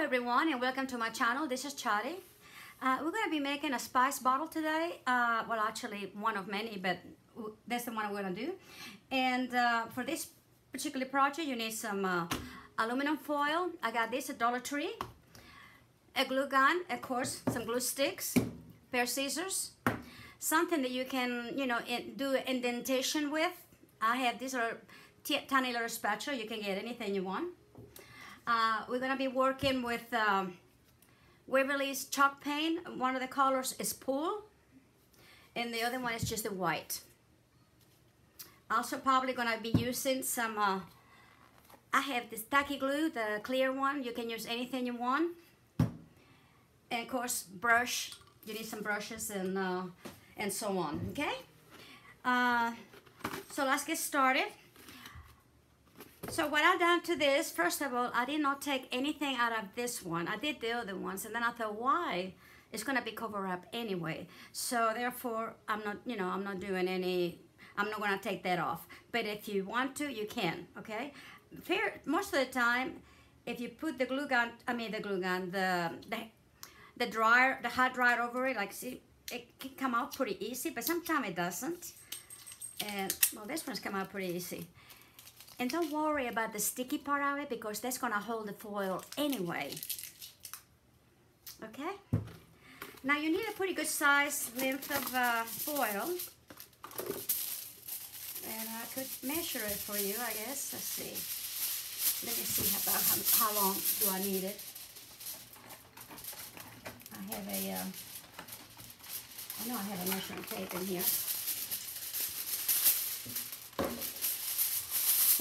everyone, and welcome to my channel. This is Chari. We're going to be making a spice bottle today. Well, actually one of many, but that's the one I'm going to do. And for this particular project, you need some aluminum foil. I got this at Dollar Tree. A glue gun, of course, some glue sticks, pair of scissors, something that you can, do indentation with. I have these are tiny little spatula. You can get anything you want. We're going to be working with Waverly's chalk paint. One of the colors is Pool, and the other one is just the white. Also probably going to be using some, I have this tacky glue, the clear one. You can use anything you want. And of course, brush. You need some brushes and so on, okay? So let's get started. So what I've done to this, first of all, I did not take anything out of this one. I did the other ones, and then I thought, why? It's gonna be covered up anyway. So therefore, I'm not doing any, I'm not gonna take that off. But if you want to, you can, okay? Most of the time, if you put the glue gun, the dryer, the hot dryer over it, like see, it can come out pretty easy, but sometimes it doesn't. And well, this one's come out pretty easy. And don't worry about the sticky part of it because that's gonna hold the foil anyway. Okay? Now you need a pretty good size length of foil. And I could measure it for you, I guess. Let's see. Let me see how long do I need it. I have I know I have a measuring tape in here.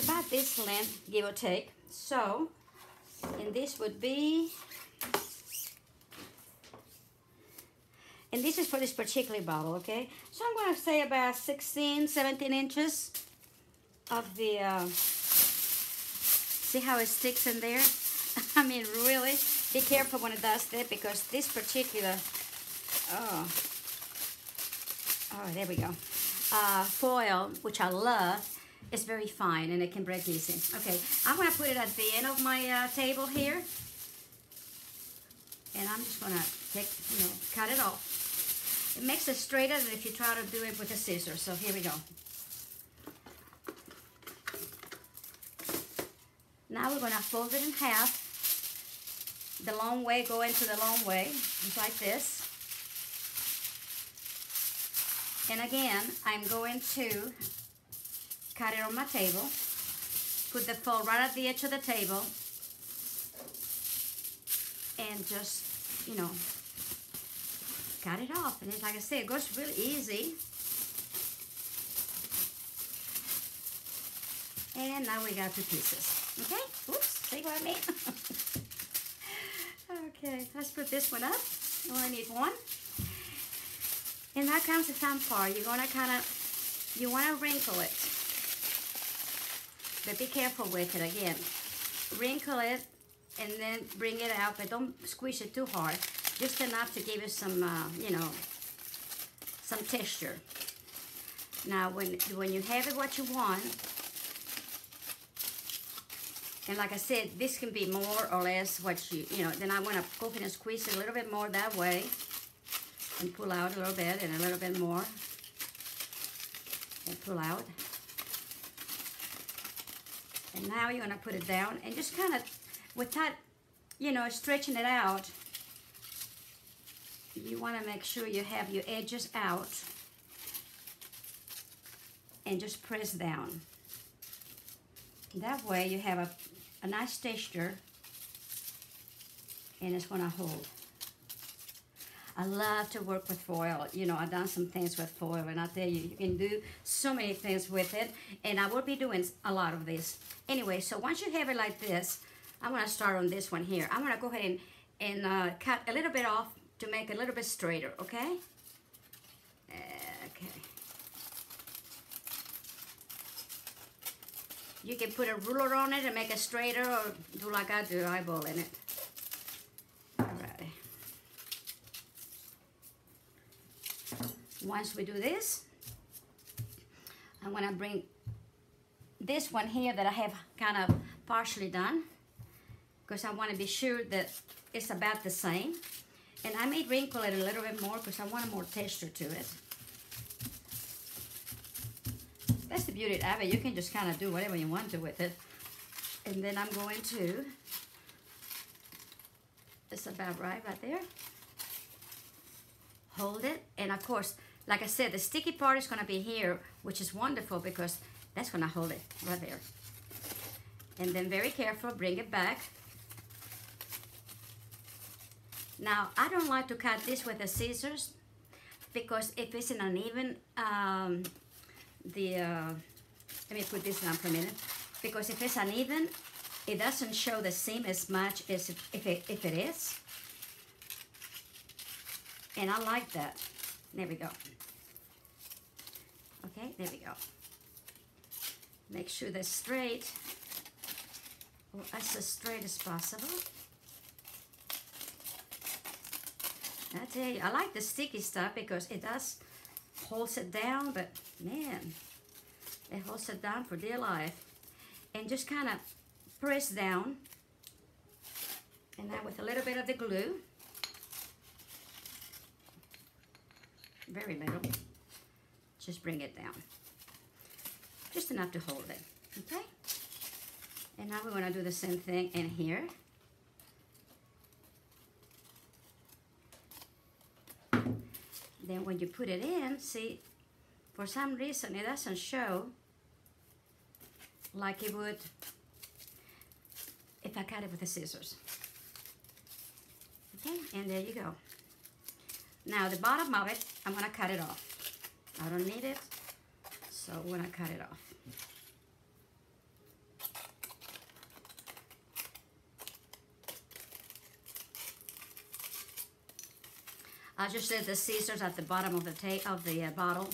About this length, give or take. So, and this would be, and this is for this particular bottle, okay? So I'm going to say about 16, 17 inches of the, see how it sticks in there? I mean, really, be careful when it does that because this particular, there we go, foil, which I love, it's very fine and it can break easy. Okay, I'm going to put it at the end of my table here. And I'm just going to cut it off. It makes it straighter than if you try to do it with a scissor. So here we go. Now we're going to fold it in half. The long way, go into the long way, just like this. And again, I'm going to cut it on my table, put the foil right at the edge of the table, and just, cut it off. And like I said, it goes really easy. And now we got two pieces. Okay? Oops, see what I mean? Okay, let's put this one up. You only need one. And now comes the fun part. You're gonna you wanna wrinkle it. But be careful with it again. Wrinkle it and then bring it out, but don't squeeze it too hard. Just enough to give it some, some texture. Now, when you have it what you want, and like I said, this can be more or less what then I want to go ahead and squeeze it a little bit more that way, and pull out a little bit, and a little bit more, and pull out. And now you're going to put it down and just kind of, without, stretching it out, you want to make sure you have your edges out and just press down. That way you have a nice texture and it's going to hold. I love to work with foil. I've done some things with foil, and I tell you, you can do so many things with it, and I will be doing a lot of this. Anyway, so once you have it like this, I'm going to start on this one here. I'm going to go ahead and cut a little bit off to make it a little bit straighter, okay? Okay. You can put a ruler on it and make it straighter, or do like I do, eyeball in it. Once we do this, I'm going to bring this one here that I have kind of partially done. because I want to be sure that it's about the same. And I may wrinkle it a little bit more because I want more texture to it. That's the beauty of it. You can just kind of do whatever you want to with it. And then I'm going to, it's about right there. Hold it. And of course, like I said, the sticky part is going to be here, which is wonderful because that's going to hold it right there. And then very careful, bring it back. Now, I don't like to cut this with the scissors because if it's an uneven, let me put this down for a minute. Because if it's uneven, it doesn't show the seam as much as if it is. And I like that. There we go. Okay, there we go. Make sure they're straight, or as straight as possible. I tell you, I like the sticky stuff because it does holds it down, but man, it holds it down for dear life. And just kind of press down, and now with a little bit of the glue, very little, just bring it down, just enough to hold it, okay? And now we're going to do the same thing in here. Then when you put it in, see, for some reason it doesn't show like it would if I cut it with the scissors. Okay, and there you go. Now the bottom of it, I'm gonna cut it off. I don't need it, so I'm gonna cut it off. I just did the scissors at the bottom of the bottle,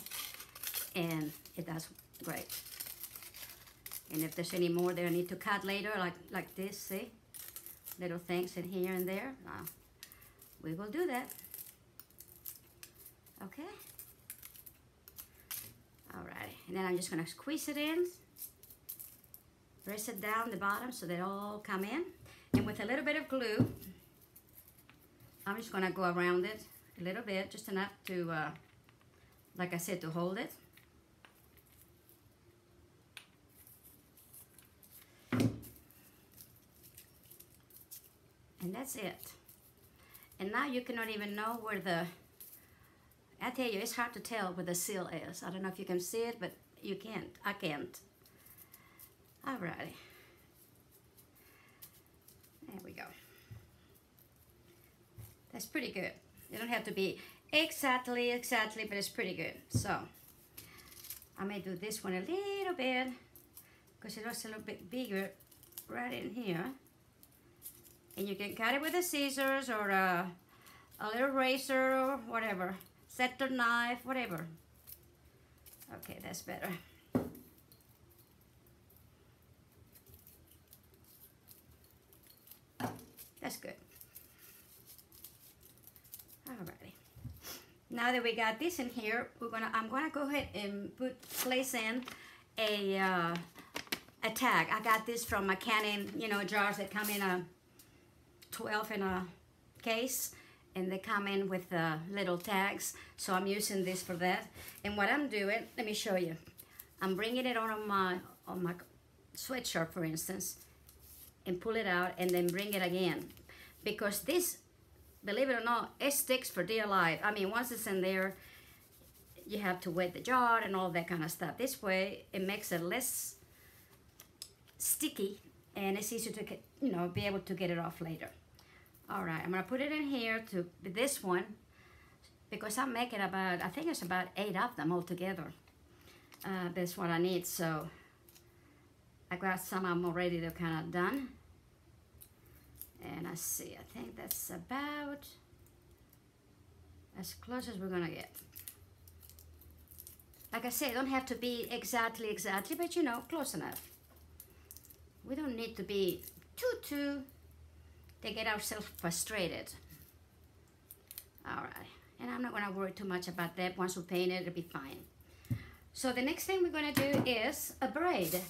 and it does great. And if there's any more that I need to cut later, like this, see? Little things in here and there, we will do that. Okay? Alright, and then I'm just gonna squeeze it in, press it down the bottom so they all come in. And with a little bit of glue, I'm just gonna go around it a little bit, just enough to, like I said, to hold it. And that's it. And now you cannot even know where the, I tell you, it's hard to tell where the seal is. I don't know if you can see it, but you can't. I can't. Alrighty. There we go. That's pretty good. You don't have to be exactly, but it's pretty good. So, I may do this one a little bit because it was a little bit bigger right in here. And you can cut it with the scissors or a little razor or whatever. Sector knife, whatever. Okay, that's better. That's good. Alrighty. Now that we got this in here, I'm gonna go ahead and place in a tag. I got this from a Canon, jars that come in a 12 in a case, and they come in with little tags. So I'm using this for that. And what I'm doing, let me show you. I'm bringing it on my sweatshirt, for instance, and pull it out, and then bring it again, because this, believe it or not, it sticks for dear life. I mean, once it's in there, you have to wet the jar and all that kind of stuff. This way, it makes it less sticky, and it's easier to, be able to get it off later. All right, I'm gonna put it in here to this one, because I'm making about, I think it's about 8 of them all together. That's what I need, so I got some of them already, they're kind of done. And I see, I think that's about as close as we're gonna get. Like I say, it don't have to be exactly, but close enough. We don't need to be too to get ourselves frustrated. All right, and I'm not gonna worry too much about that. Once we paint it, it'll be fine. So the next thing we're gonna do is a braid.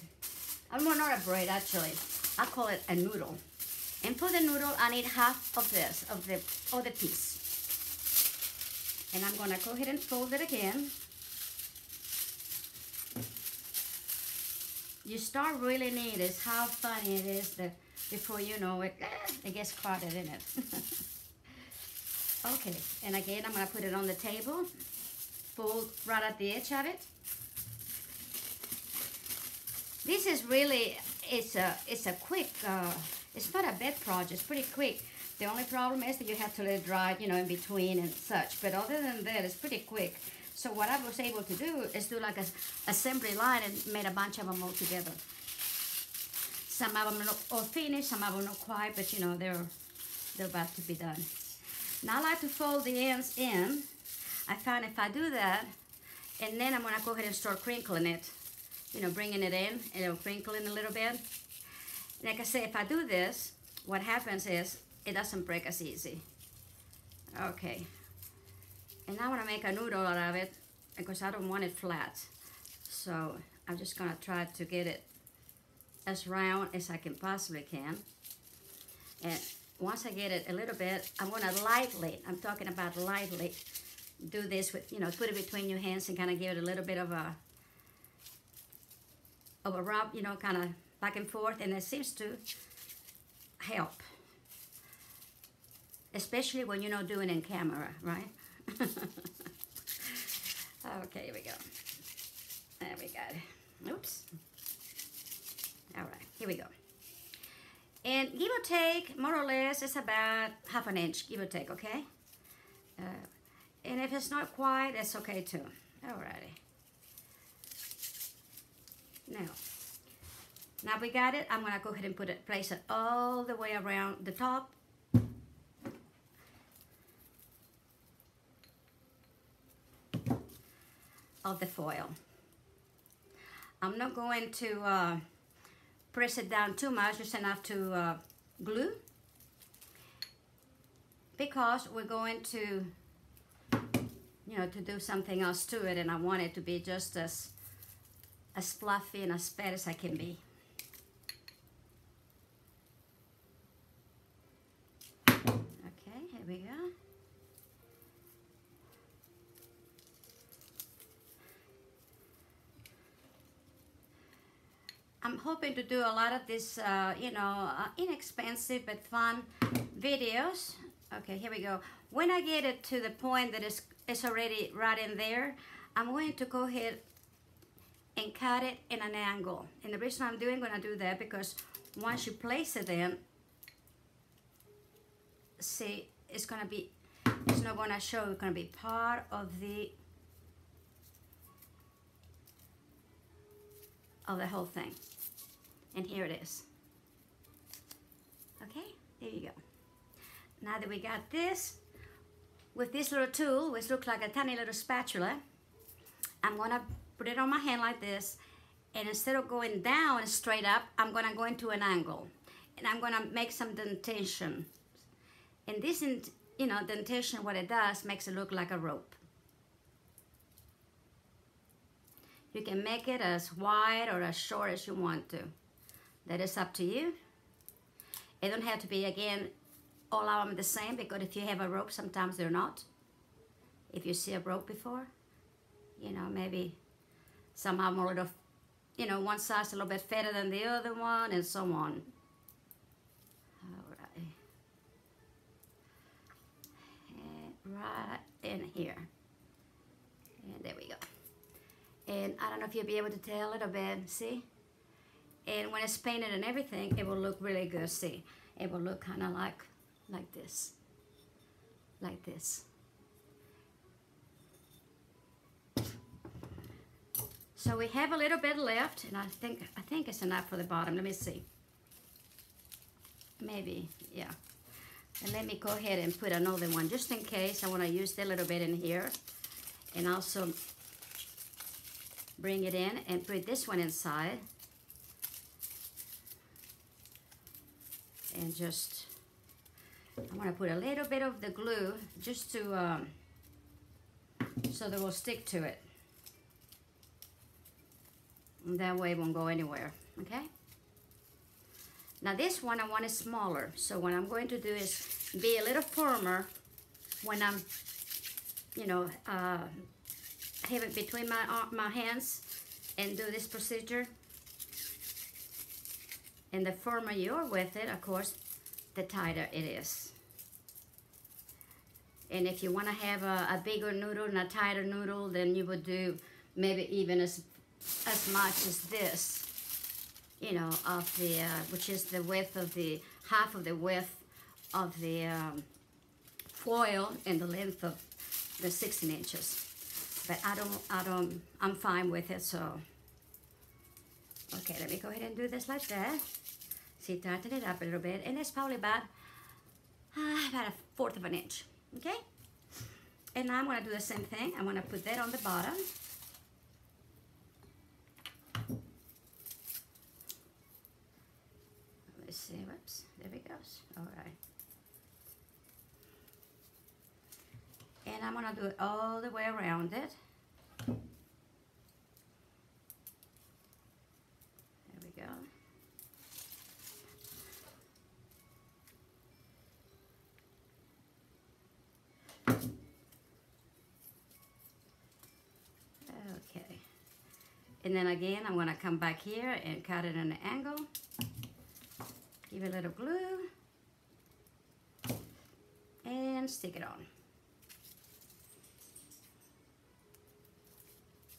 Well, not a braid, actually. I call it a noodle. And for the noodle, I need half of this, of the other piece. And I'm gonna go ahead and fold it again. You start really neat. It's how funny it is that before you know it, it gets crowded in it. Okay, and again, I'm gonna put it on the table, fold right at the edge of it. This is really, it's a quick, it's not a bed project, it's pretty quick. The only problem is that you have to let it dry, you know, in between and such. But other than that, it's pretty quick. So what I was able to do is do like a assembly line and made a bunch of them all together. Some of them are all finished, some of them not quite, but you know, they're about to be done. Now I like to fold the ends in. I found if I do that, and then I'm gonna go ahead and start crinkling it. You know, bringing it in, and it'll crinkle in a little bit. Like I say, if I do this, what happens is, it doesn't break as easy. Okay. And now I want to make a noodle out of it because I don't want it flat. So I'm just going to try to get it as round as I can possibly can. And once I get it a little bit, I'm going to lightly, I'm talking about lightly, do this with, you know, put it between your hands and kind of give it a little bit of a rub, you know, kind of back and forth. And it seems to help. Especially when you're not doing it in camera, right? Okay, here we go. There we go. Oops. All right, here we go. And give or take, more or less, it's about ½ an inch, give or take, okay? And if it's not quite, that's okay too. All righty. Now we got it. I'm gonna go ahead and place it all the way around the top. Of the foil. I'm not going to press it down too much, just enough to glue, because we're going to, you know, to do something else to it, and I want it to be just as fluffy and as fat as I can be. Okay, here we go. I'm hoping to do a lot of this, you know, inexpensive but fun videos. Okay, here we go. When I get it to the point that it's already right in there, I'm going to go ahead and cut it in an angle. And the reason I'm gonna do that, because once you place it in, see, it's not gonna show, it's gonna be part of the whole thing. And here it is. Okay, there you go. Now that we got this, with this little tool, which looks like a tiny little spatula, I'm gonna put it on my hand like this, and instead of going down straight up, I'm gonna go into an angle, and I'm gonna make some dentation. And this, you know, dentation, what it does, makes it look like a rope. You can make it as wide or as short as you want to. That is up to you. It don't have to be, again, all of them the same, because if you have a rope, sometimes they're not. If you see a rope before, you know, maybe some of them are a little, you know, one side's a little bit fatter than the other one, and so on. All right. And right in here. And there we go. And I don't know if you'll be able to tell a little bit, see? And when it's painted and everything, it will look really good, see? It will look kind of like this. Like this. So we have a little bit left, and I think it's enough for the bottom. Let me see. Maybe, yeah. And let me go ahead and put another one, just in case. I want to use that little bit in here. And also bring it in and put this one inside. And just, I want to put a little bit of the glue just to, so that it will stick to it. And that way it won't go anywhere, okay? Now this one I want it smaller. So what I'm going to do is be a little firmer when I'm, you know, have it between my hands and do this procedure. And the firmer you are with it, of course, the tighter it is. And if you want to have a bigger noodle and a tighter noodle, then you would do maybe even as much as this, you know, of the which is the width of the half of the width of the foil and the length of the 16 inches. But I'm fine with it. So okay, let me go ahead and do this like that. See, tighten it up a little bit, and it's probably about a fourth of an inch. Okay, and now I'm going to do the same thing. I'm going to put that on the bottom. Let's see, whoops, there it goes. All right. And I'm going to do it all the way around it. There we go. Okay. And then again, I'm going to come back here and cut it at an angle. Give it a little glue. And stick it on.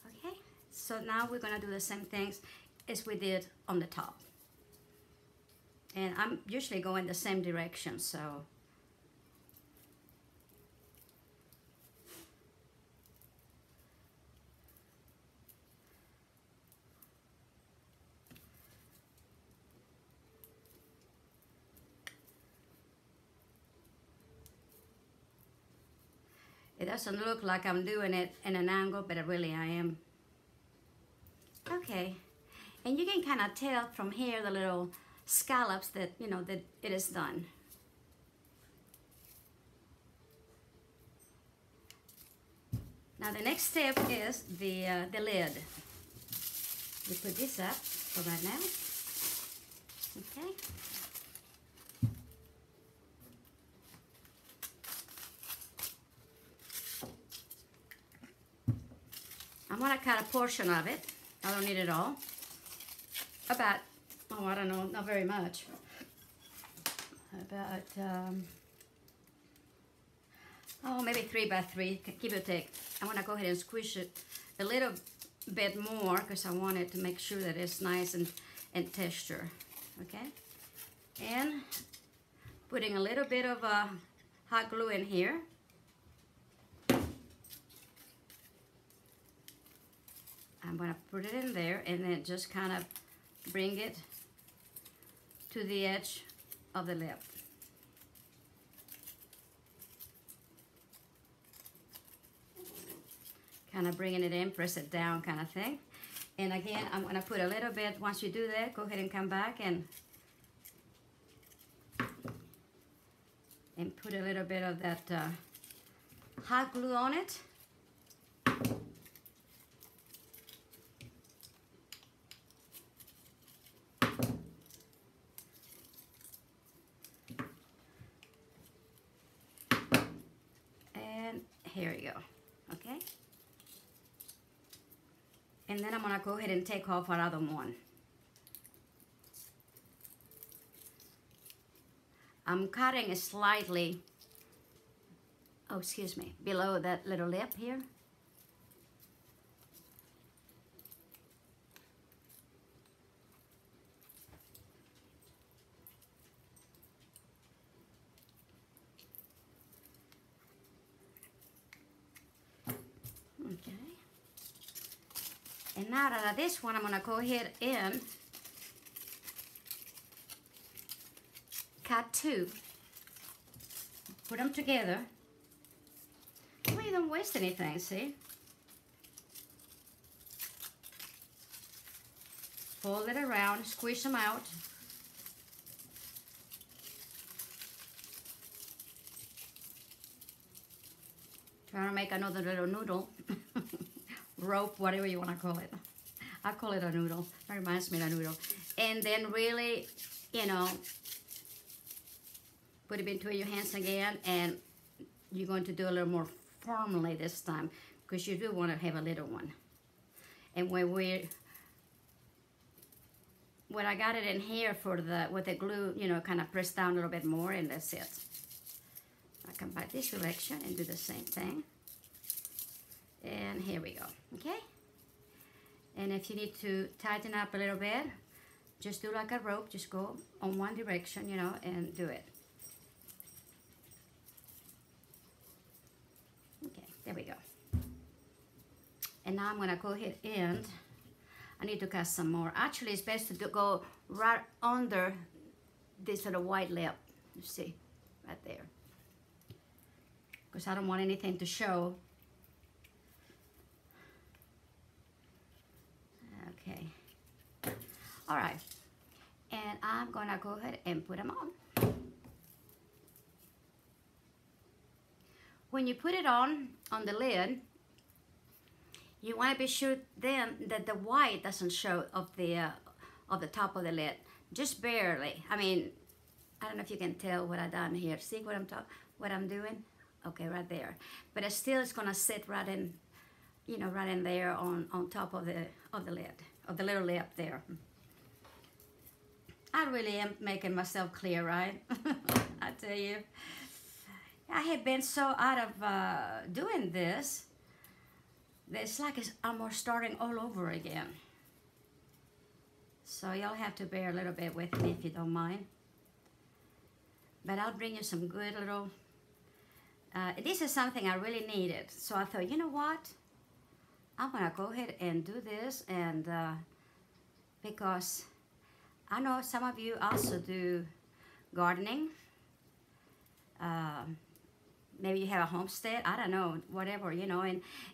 Okay. So now we're going to do the same things as we did on the top. And I'm usually going the same direction, so it doesn't look like I'm doing it in an angle, but really I am. Okay, and you can kind of tell from here the little scallops that, you know, that it is done. Now the next step is the lid. We put this up for right now. Okay. I'm going to cut a portion of it. I don't need it all. About, oh, I don't know, not very much. About, oh, maybe 3 by 3, give or take. I want to go ahead and squish it a little bit more because I want it to make sure that it's nice and texture. Okay? And putting a little bit of hot glue in here. I'm going to put it in there and then just kind of bring it to the edge of the lip. Kind of bringing it in, press it down kind of thing. And again, I'm going to put a little bit, once you do that, go ahead and come back and put a little bit of that hot glue on it. Here we go, okay? And then I'm gonna go ahead and take off our other one. I'm cutting it slightly, oh, excuse me, below that little lip here. Okay. And now that this one, I'm going to go ahead and cut 2. Put them together. Well, you don't waste anything, see? Fold it around, squish them out. Trying to make another little noodle. Rope, whatever you want to call it. I call it a noodle. That reminds me of a noodle. And then really you know, put it between your hands again, and you're going to do a little more firmly this time, because you do want to have a little one. And when I got it in here with the glue, you know, kind of press down a little bit more, and that's it. I come back this direction and do the same thing. And here we go, okay? And if you need to tighten up a little bit, just do like a rope, just go on one direction, you know, and do it. Okay, there we go. And now I'm gonna go ahead and I need to cut some more. Actually, it's best to go right under this little white lip. You see, right there. Because I don't want anything to show. Okay. All right. And I'm gonna go ahead and put them on. When you put it on the lid, you want to be sure then that the white doesn't show of the top of the lid, just barely. I mean, I don't know if you can tell what I've done here. See what I'm doing? Okay, right there. But it still is gonna sit right in, you know, right in there on top of the lid, of the little lip there. I really am making myself clear, right? I tell you, I have been so out of doing this. It's like I'm starting all over again. So y'all have to bear a little bit with me if you don't mind. But I'll bring you some good little... this is something I really needed. So I thought, you know what? I'm gonna go ahead and do this, and because I know some of you also do gardening. Maybe you have a homestead, I don't know, whatever, you know,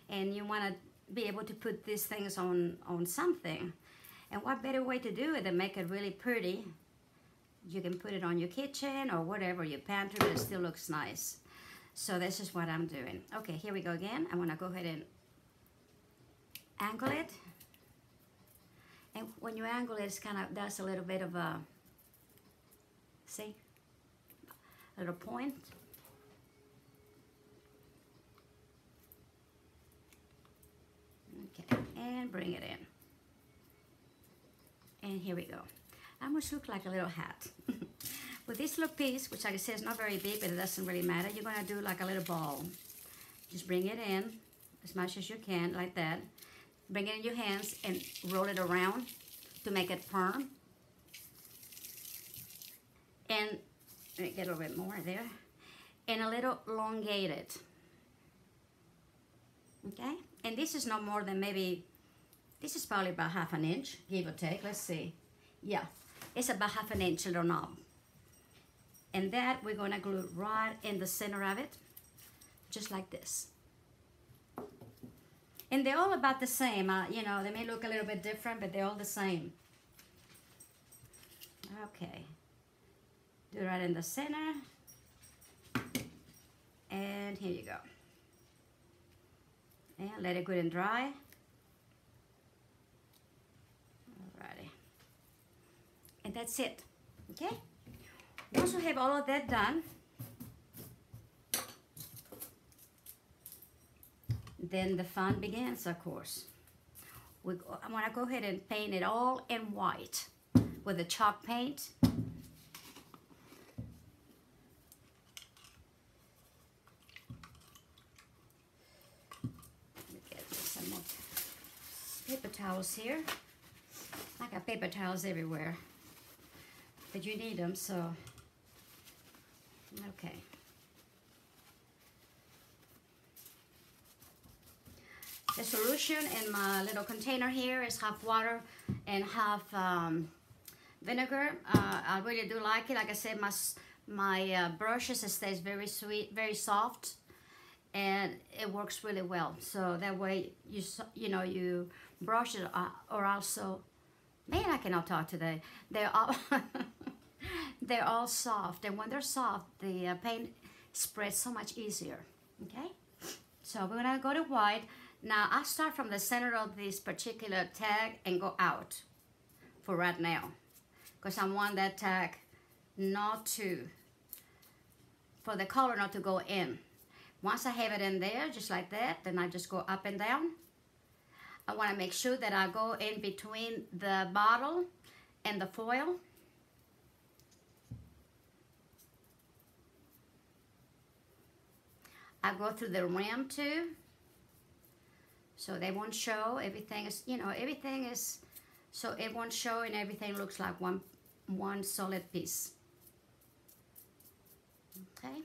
and you want to be able to put these things on something. And what better way to do it than make it really pretty? You can put it on your kitchen or whatever, your pantry, but it still looks nice. So this is what I'm doing. Okay, here we go again. I'm gonna go ahead and angle it. And when you angle it, it's kind of does a little bit of a, see, a little point. Okay, and bring it in. And here we go. I almost look like a little hat. With this little piece, which like I said is not very big, but it doesn't really matter, you're gonna do like a little ball. Just bring it in as much as you can, like that. Bring it in your hands and roll it around to make it firm. And let me get a little bit more there. And a little elongated. Okay? And this is no more than maybe, this is probably about 1/2 inch, give or take. Let's see. Yeah, it's about 1/2 inch little knob. And that we're gonna glue right in the center of it, just like this. And they're all about the same. You know, they may look a little bit different, but they're all the same. Okay. Do it right in the center. And here you go. And let it good and dry. Alrighty. And that's it. Okay? Once you have all of that done, then the fun begins, of course. I want to go ahead and paint it all in white with the chalk paint. Get some more paper towels here. I got paper towels everywhere, but you need them, so okay. The solution in my little container here is half water and half vinegar. I really do like it. Like I said, my brushes, it stays very sweet, very soft, and it works really well. So that way, you know, you brushes are also, man, I cannot talk today. They're all they're all soft, and when they're soft, the paint spreads so much easier. Okay, so we're gonna go to white. Now, I start from the center of this particular tag and go out for right now, because I want that tag not to, for the color not to go in. Once I have it in there, just like that, then I just go up and down. I want to make sure that I go in between the bottle and the foil. I go through the rim too, so they won't show. Everything is, you know, everything is, so it won't show and everything looks like one solid piece. Okay.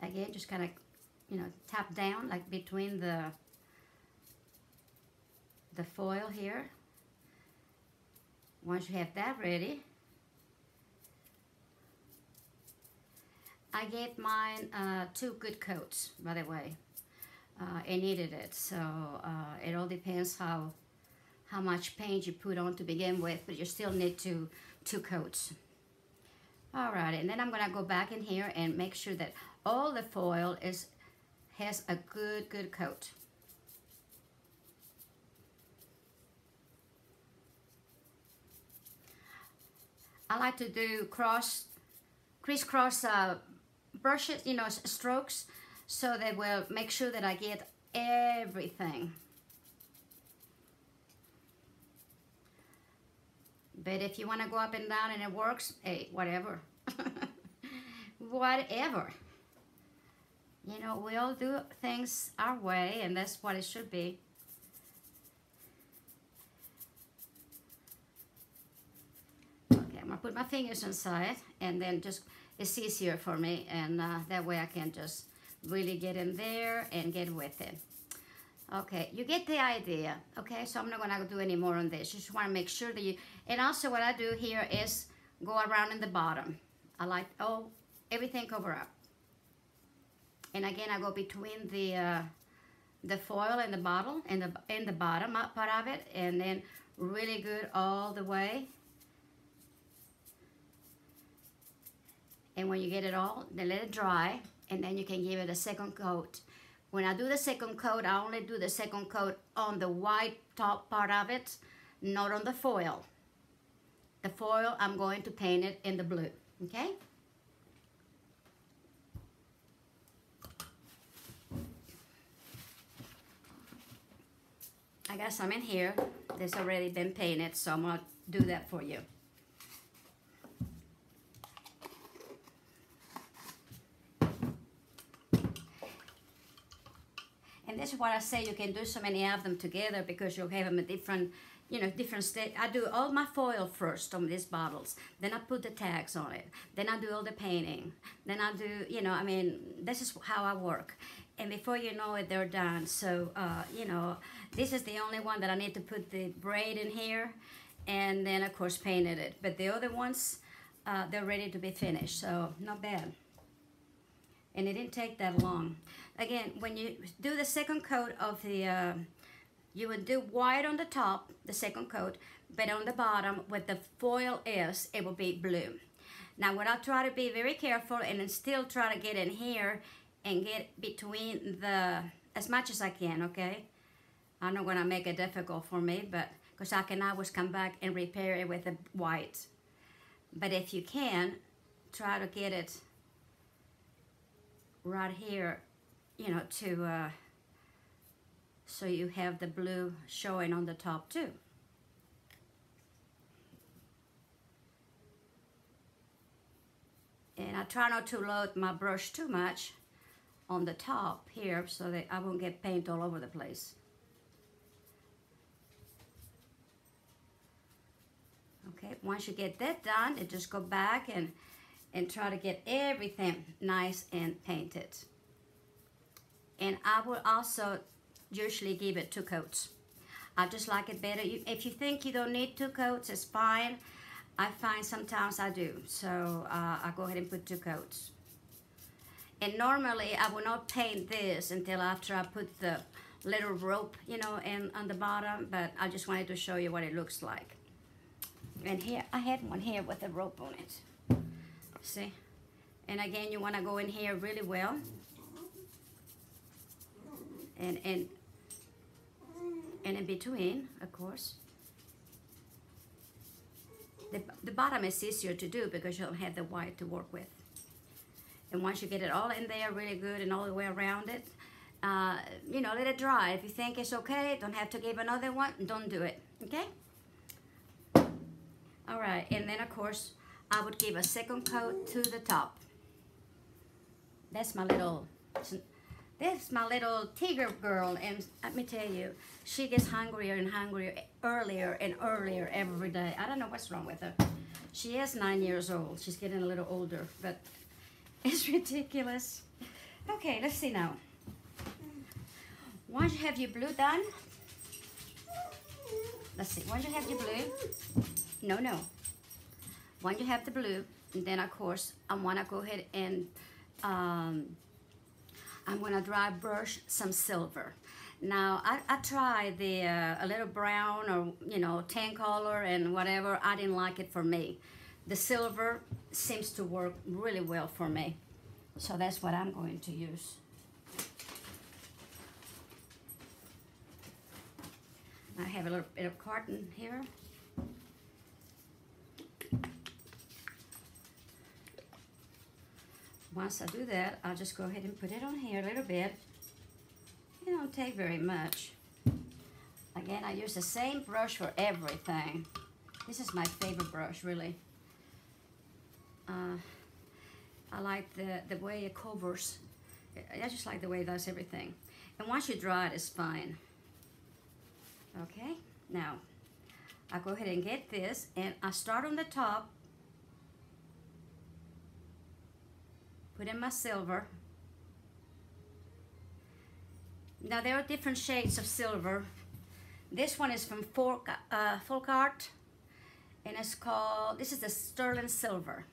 Again, just kind of, you know, tap down like between the foil here. Once you have that ready, I gave mine 2 good coats, by the way. I needed it, so it all depends how much paint you put on to begin with, but you still need 2 coats. All right, and then I'm gonna go back in here and make sure that all the foil has a good coat. I like to do crisscross brushes, you know, strokes, so they will make sure that I get everything. But if you want to go up and down and it works, hey, whatever. Whatever. You know, we all do things our way, and that's what it should be. Okay, I'm gonna put my fingers inside, and then just, it's easier for me, and that way I can just really get in there and get with it. Okay, you get the idea. Okay, so I'm not gonna do any more on this. You just wanna make sure that you, and also what I do here is go around in the bottom. I like, everything cover up. And again, I go between the foil and the bottle and the bottom part of it, and then really good all the way. And when you get it all, then let it dry, and then you can give it a second coat. When I do the second coat, I only do the second coat on the white top part of it, not on the foil. The foil, I'm going to paint it in the blue, okay? I got some in here that's already been painted, so I'm gonna do that for you. And this is what I say, you can do so many of them together because you'll have them at different, you know, different state. I do all my foil first on these bottles, then I put the tags on it, then I do all the painting, then I do, you know, I mean, this is how I work. And before you know it, they're done. So, you know, this is the only one that I need to put the braid in here, and then of course painted it. But the other ones, they're ready to be finished, so not bad. And it didn't take that long. Again, when you do the second coat of the, you would do white on the top, the second coat, but on the bottom, where the foil is, it will be blue. Now, what I try to be very careful and then still try to get in here and get between the, as much as I can, okay? I'm not gonna make it difficult for me, but, because I can always come back and repair it with the white. But if you can, try to get it right here, you know, to so you have the blue showing on the top too. And I try not to load my brush too much on the top here so that I won't get paint all over the place. Okay, once you get that done, you just go back and try to get everything nice and painted. And I will also usually give it 2 coats. I just like it better. If you think you don't need 2 coats, it's fine. I find sometimes I do. So I go ahead and put 2 coats. And normally I will not paint this until after I put the little rope, you know, on the bottom, but I just wanted to show you what it looks like. And here, I had one here with a rope on it. See? And again, you want to go in here really well. And in between, of course. The bottom is easier to do because you don't have the white to work with. And once you get it all in there really good and all the way around it, you know, let it dry. If you think it's okay, don't have to give another one, don't do it, okay? All right, and then of course, I would give a second coat to the top. That's my little tiger girl, and let me tell you, she gets hungrier and hungrier, earlier and earlier every day. I don't know what's wrong with her. She is 9 years old. She's getting a little older, but it's ridiculous. Okay, let's see now. Once you have your blue done, let's see, once you have your blue, no. Once you have the blue, and then of course, I wanna go ahead and I'm gonna dry brush some silver. Now, I tried the a little brown or, you know, tan color and whatever. I didn't like it for me. The silver seems to work really well for me. So that's what I'm going to use. I have a little bit of cotton here. Once I do that, I'll just go ahead and put it on here a little bit. It don't take very much. Again, I use the same brush for everything. This is my favorite brush, really. I like the way it covers. I just like the way it does everything. And once you dry it, it's fine. Okay, now I go ahead and get this, and I start on the top. Put in my silver. Now there are different shades of silver. This one is from Folk Art, and it's called, this is the sterling silver.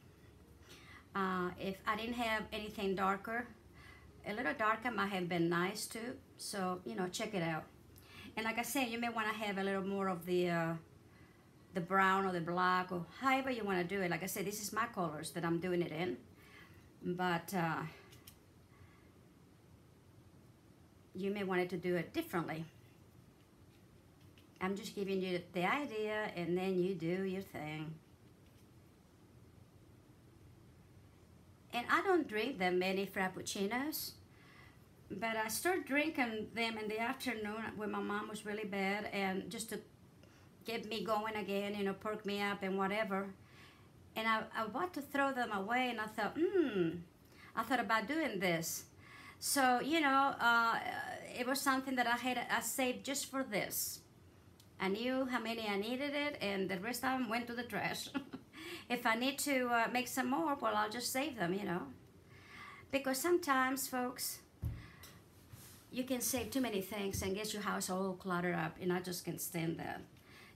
If I didn't have anything darker, a little darker might have been nice too. So, you know, check it out. And like I said, you may want to have a little more of the brown or the black, or however you want to do it. Like I said, this is my colors that I'm doing it in. But you may want to do it differently. I'm just giving you the idea, and then you do your thing. And I don't drink that many Frappuccinos, but I started drinking them in the afternoon when my mom was really bad, and just to get me going again, you know, perk me up and whatever. And I about to throw them away, and I thought, I thought about doing this. So, you know, it was something that I saved just for this. I knew how many I needed it, and the rest of them went to the trash. If I need to make some more, well, I'll just save them, you know. Because sometimes, folks, you can save too many things and get your house all cluttered up, and I just can't stand that.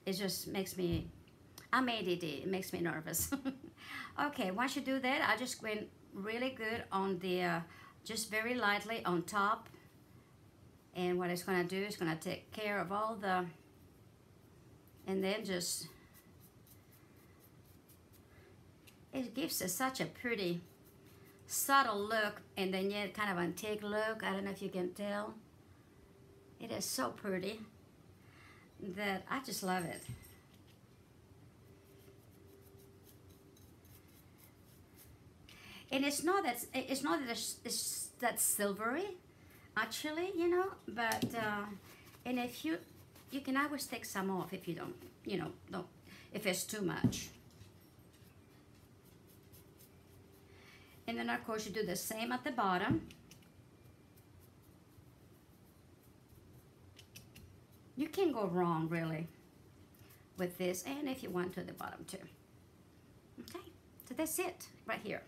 It just makes me, I'm ADD, it makes me nervous. Okay, once you do that, I just went really good on the, just very lightly on top. And what it's gonna do is gonna take care of all the, and then just, it gives us such a pretty, subtle look, and then yet kind of antique look. I don't know if you can tell. It is so pretty that I just love it. And it's not that it's that silvery, actually, you know. But and if you can always take some off if you don't, you know, don't, if it's too much. And then of course you do the same at the bottom. You can't go wrong really with this, and if you want to the bottom too. Okay, so that's it right here.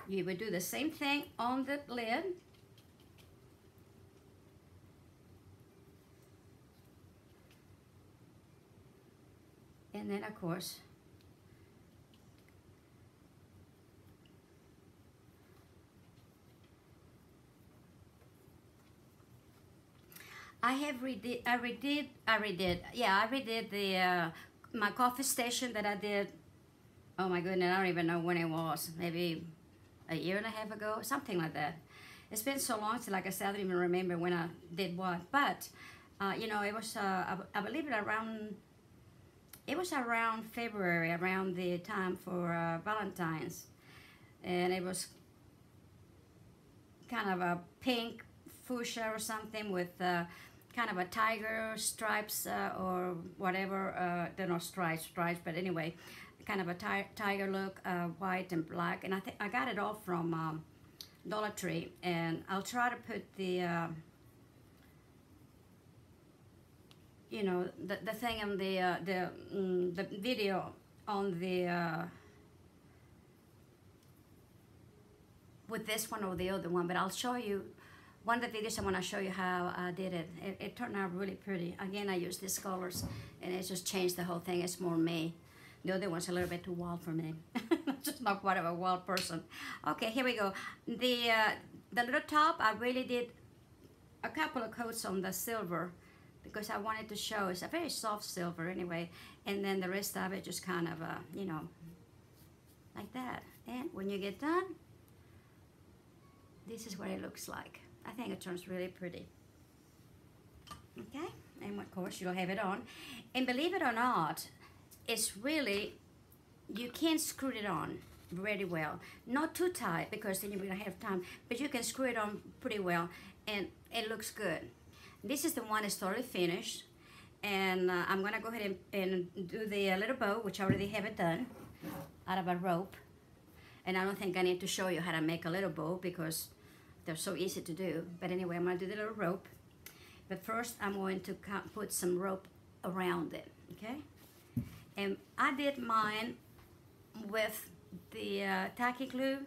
You would do the same thing on the lid. And then of course, I redid the my coffee station that I did. Oh my goodness, I don't even know when it was. Maybe a year and a half ago, something like that. It's been so long, so like I said, I don't even remember when I did what. But you know, it was I believe it It was around February, around the time for Valentine's, and it was kind of a pink fuchsia or something with kind of a tiger stripes or whatever. They're not stripes, but anyway, kind of a tiger look, white and black. And I got it all from Dollar Tree, and I'll try to put the you know, the thing on the video on the with this one or the other one, but I'll show you one of the videos. I want to show you how I did it. It turned out really pretty. Again, I used these colors, and it just changed the whole thing. It's more me. The other one's a little bit too wild for me. Just not quite of a wild person. Okay, here we go. The little top, I really did a couple of coats on the silver because I wanted to show it's a very soft silver anyway, and then the rest of it just kind of you know, like that. And when you get done, this is what it looks like. I think it turns really pretty. Okay, and of course you'll have it on, and believe it or not, it's really, you can screw it on very well. Not too tight because then you're gonna have time, but you can screw it on pretty well, and it looks good. This is the one that's totally finished, and I'm gonna go ahead and do the little bow, which I already have it done out of a rope. And I don't think I need to show you how to make a little bow because they're so easy to do. But anyway, I'm gonna do the little rope. But first, I'm going to put some rope around it, okay? And I did mine with the tacky glue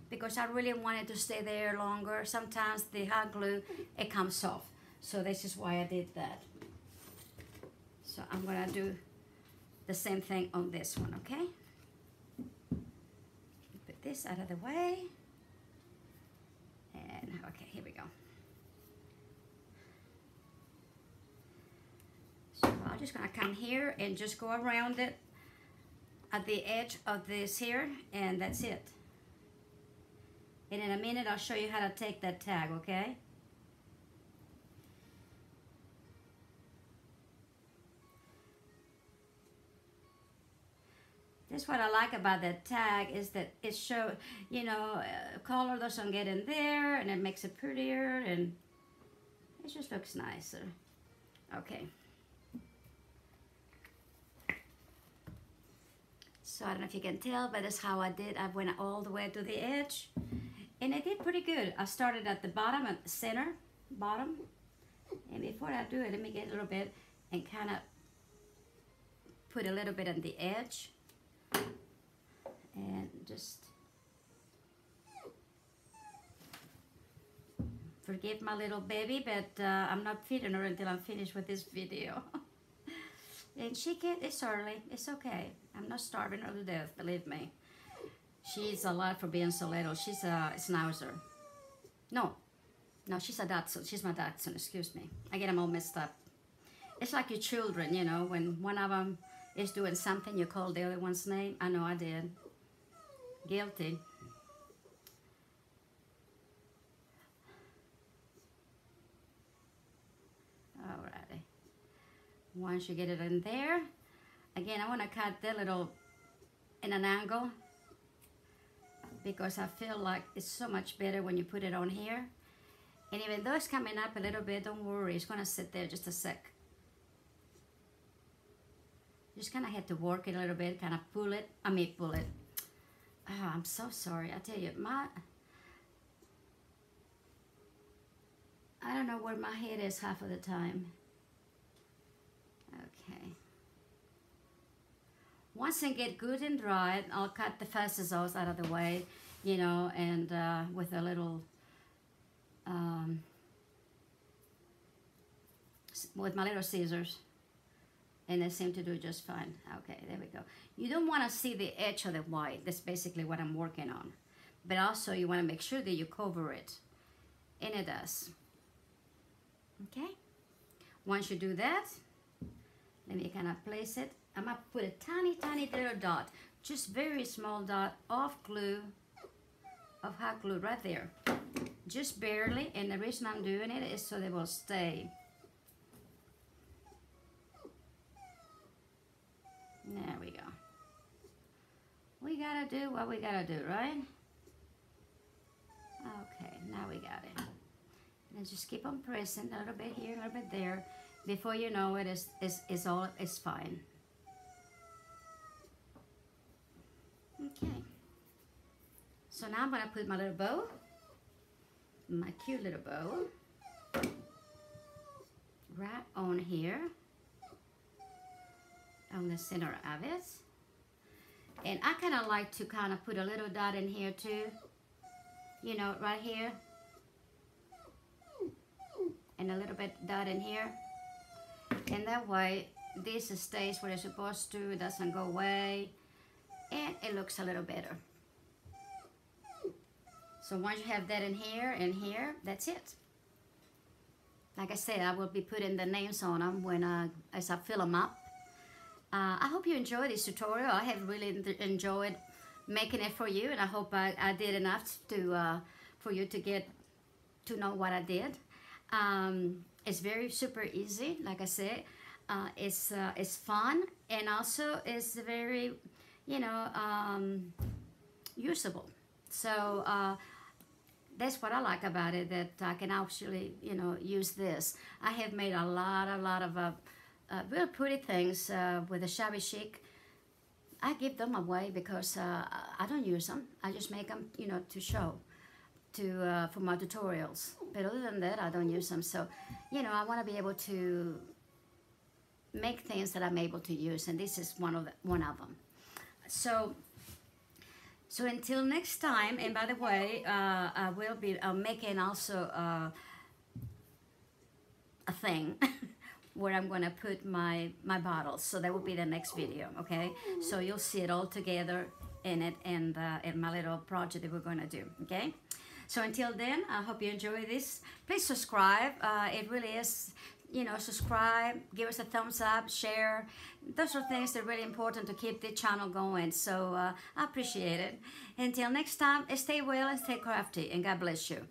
because I really wanted to stay there longer. Sometimes the hot glue, it comes off. So this is why I did that. So I'm gonna do the same thing on this one, okay? Put this out of the way. And okay, here we go. So I'm just gonna come here and just go around it at the edge of this here, and that's it. And in a minute, I'll show you how to take that tag, okay? That's what I like about that tag is that it shows, you know, color doesn't get in there, and it makes it prettier, and it just looks nicer. Okay. So I don't know if you can tell, but that's how I did. I went all the way to the edge, and I did pretty good. I started at the bottom, at the center, bottom. And before I do it, let me get a little bit and kind of put a little bit on the edge. And just forgive my little baby, but I'm not feeding her until I'm finished with this video. And she can't, it's early, it's okay. I'm not starving her to death, believe me. She's a lot for being so little. She's a Schnauzer. No, she's a Dachshund. She's my Dachshund, excuse me. I get them all messed up. It's like your children, you know, when one of them is doing something, you call the other one's name. I know I did. Guilty. Alrighty. Once you get it in there, again, I want to cut the little in an angle because I feel like it's so much better when you put it on here. And even though it's coming up a little bit, don't worry, it's going to sit there just a sec. Just kind of have to work it a little bit, kind of pull it. Pull it. Oh, I'm so sorry. I tell you, I don't know where my head is half of the time. Okay. Once I get good and dry, I'll cut the facets out of the way, you know, and with a little, with my little scissors. And they seem to do just fine. Okay, there we go. You don't want to see the edge of the white. That's basically what I'm working on. But also you want to make sure that you cover it. And it does. Okay? Once you do that, let me kind of place it. I'm going to put a tiny, tiny little dot. Just very small dot of glue, of hot glue right there. Just barely. And the reason I'm doing it is so they will stay. There we go. We gotta do what we gotta do, right? Okay, now we got it. And just keep on pressing a little bit here, a little bit there. Before you know it, it's fine. Okay. So now I'm gonna put my little bow, my cute little bow, right on here, on the center of it. And I kind of like to kind of put a little dot in here too, you know, right here, and a little bit dot in here, and that way this stays where it's supposed to, it doesn't go away, and it looks a little better. So once you have that in here and here, that's it. Like I said, I will be putting the names on them when as I fill them up. I hope you enjoyed this tutorial. I have really enjoyed making it for you, and I hope I did enough to for you to get to know what I did. It's very super easy. Like I said, it's fun, and also it's very, you know, usable. So that's what I like about it, that I can actually, you know, use this. I have made a lot of real pretty things with the Shabby Chic. I give them away because I don't use them. I just make them, you know, to show, for my tutorials. But other than that, I don't use them. So, you know, I want to be able to make things that I'm able to use, and this is one of them. So until next time, and by the way, I will be making also a thing where I'm going to put my bottles. So that will be the next video, okay? So you'll see it all together in it, and in my little project that we're going to do, okay? So until then, I hope you enjoy this. Please subscribe. It really is, you know, subscribe, give us a thumbs up, share. Those are things that are really important to keep the channel going. So I appreciate it. Until next time, stay well and stay crafty, and God bless you.